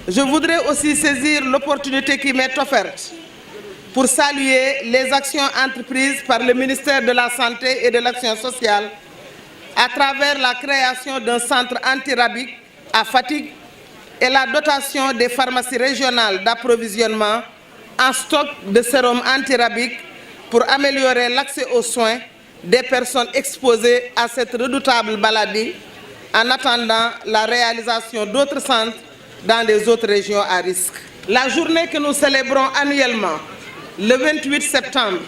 Je voudrais aussi saisir l'opportunité qui m'est offerte pour saluer les actions entreprises par le ministère de la Santé et de l'Action sociale à travers la création d'un centre antirabique à Fatick et la dotation des pharmacies régionales d'approvisionnement en stock de sérum antirabique pour améliorer l'accès aux soins des personnes exposées à cette redoutable maladie en attendant la réalisation d'autres centres dans les autres régions à risque. La journée que nous célébrons annuellement, le 28 septembre,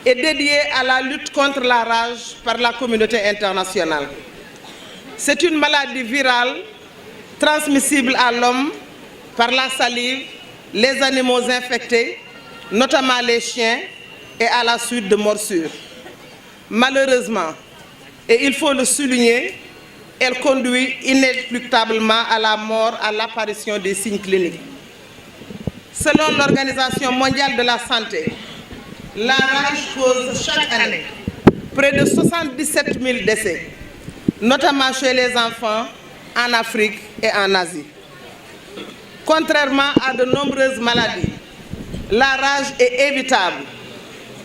est dédiée à la lutte contre la rage par la communauté internationale. C'est une maladie virale transmissible à l'homme par la salive, les animaux infectés, notamment les chiens, et à la suite de morsures. Malheureusement, et il faut le souligner, elle conduit inéluctablement à la mort à l'apparition des signes cliniques. Selon l'Organisation mondiale de la santé, la rage cause chaque année près de 77 000 décès, notamment chez les enfants, en Afrique et en Asie. Contrairement à de nombreuses maladies, la rage est évitable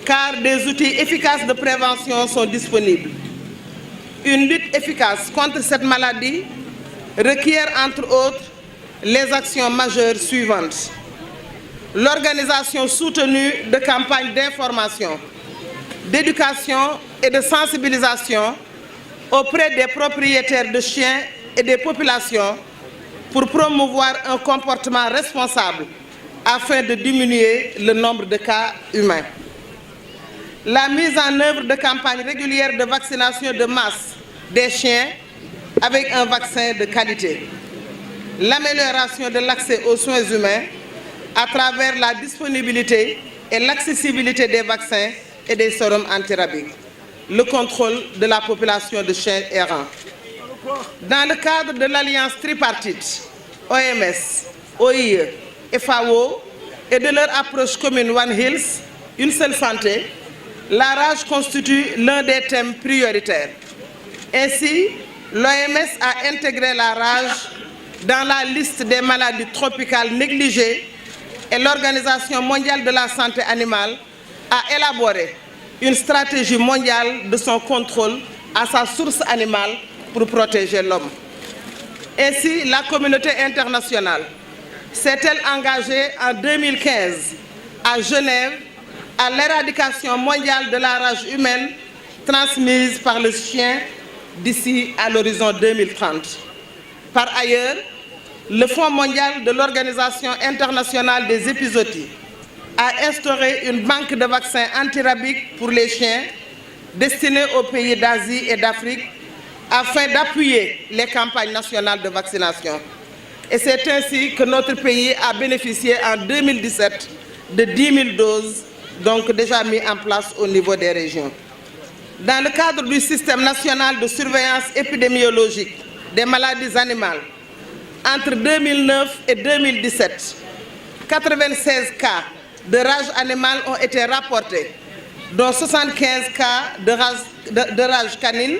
car des outils efficaces de prévention sont disponibles. Une lutte efficace contre cette maladie requiert entre autres les actions majeures suivantes. L'organisation soutenue de campagnes d'information, d'éducation et de sensibilisation auprès des propriétaires de chiens et des populations pour promouvoir un comportement responsable afin de diminuer le nombre de cas humains. La mise en œuvre de campagnes régulières de vaccination de masse des chiens avec un vaccin de qualité. L'amélioration de l'accès aux soins humains à travers la disponibilité et l'accessibilité des vaccins et des sérums antirabiques. Le contrôle de la population de chiens errants. Dans le cadre de l'alliance tripartite OMS, OIE, FAO et de leur approche commune One Health, une seule santé, la rage constitue l'un des thèmes prioritaires. Ainsi, l'OMS a intégré la rage dans la liste des maladies tropicales négligées et l'Organisation mondiale de la santé animale a élaboré une stratégie mondiale de son contrôle à sa source animale pour protéger l'homme. Ainsi, la communauté internationale s'est-elle engagée en 2015 à Genève à l'éradication mondiale de la rage humaine transmise par le chien d'ici à l'horizon 2030. Par ailleurs, le Fonds mondial de l'Organisation internationale des épizooties a instauré une banque de vaccins antirabiques pour les chiens destinée aux pays d'Asie et d'Afrique afin d'appuyer les campagnes nationales de vaccination. Et c'est ainsi que notre pays a bénéficié en 2017 de 10 000 doses, donc déjà mis en place au niveau des régions. Dans le cadre du système national de surveillance épidémiologique des maladies animales, entre 2009 et 2017, 96 cas de rage animale ont été rapportés, dont 75 cas de rage canine,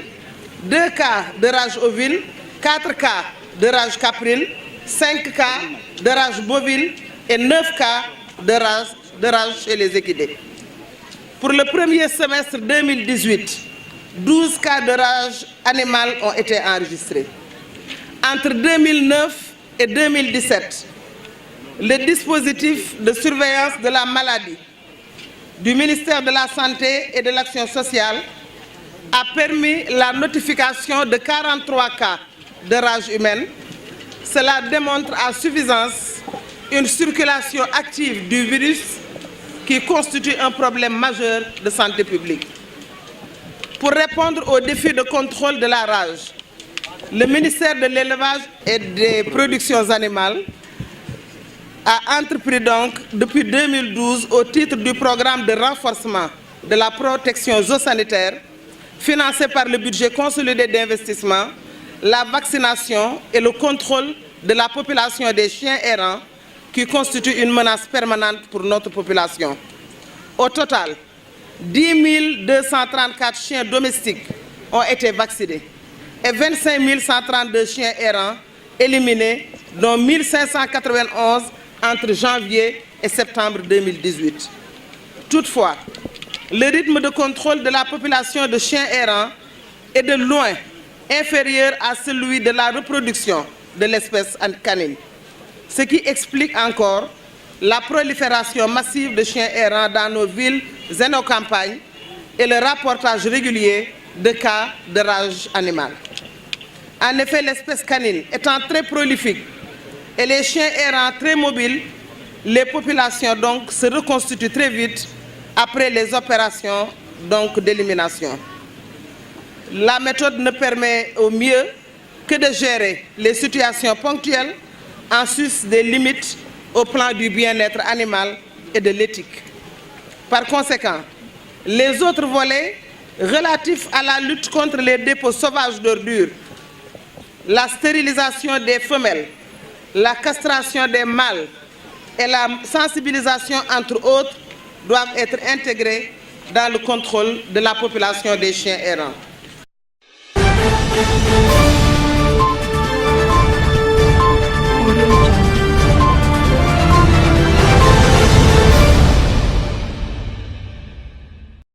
2 cas de rage ovine, 4 cas de rage caprine, 5 cas de rage bovine et 9 cas de rage chez les équidés. Pour le premier semestre 2018, 12 cas de rage animale ont été enregistrés. Entre 2009 et 2017, le dispositif de surveillance de la maladie du ministère de la Santé et de l'Action sociale a permis la notification de 43 cas de rage humaine. Cela démontre à suffisance une circulation active du virus qui constitue un problème majeur de santé publique. Pour répondre aux défis de contrôle de la rage, le ministère de l'Élevage et des Productions animales a entrepris donc depuis 2012 au titre du programme de renforcement de la protection zoosanitaire financé par le budget consolidé d'investissement, la vaccination et le contrôle de la population des chiens errants qui constituent une menace permanente pour notre population. Au total, 10 234 chiens domestiques ont été vaccinés et 25 132 chiens errants éliminés dont 1591 entre janvier et septembre 2018. Toutefois, le rythme de contrôle de la population de chiens errants est de loin inférieur à celui de la reproduction de l'espèce canine, ce qui explique encore la prolifération massive de chiens errants dans nos villes et nos campagnes et le rapportage régulier de cas de rage animale. En effet, l'espèce canine étant très prolifique et les chiens errants très mobiles, les populations donc se reconstituent très vite après les opérations d'élimination. La méthode ne permet au mieux que de gérer les situations ponctuelles en sus des limites au plan du bien-être animal et de l'éthique. Par conséquent, les autres volets relatifs à la lutte contre les dépôts sauvages d'ordures, la stérilisation des femelles, la castration des mâles et la sensibilisation, entre autres, doivent être intégrés dans le contrôle de la population des chiens errants.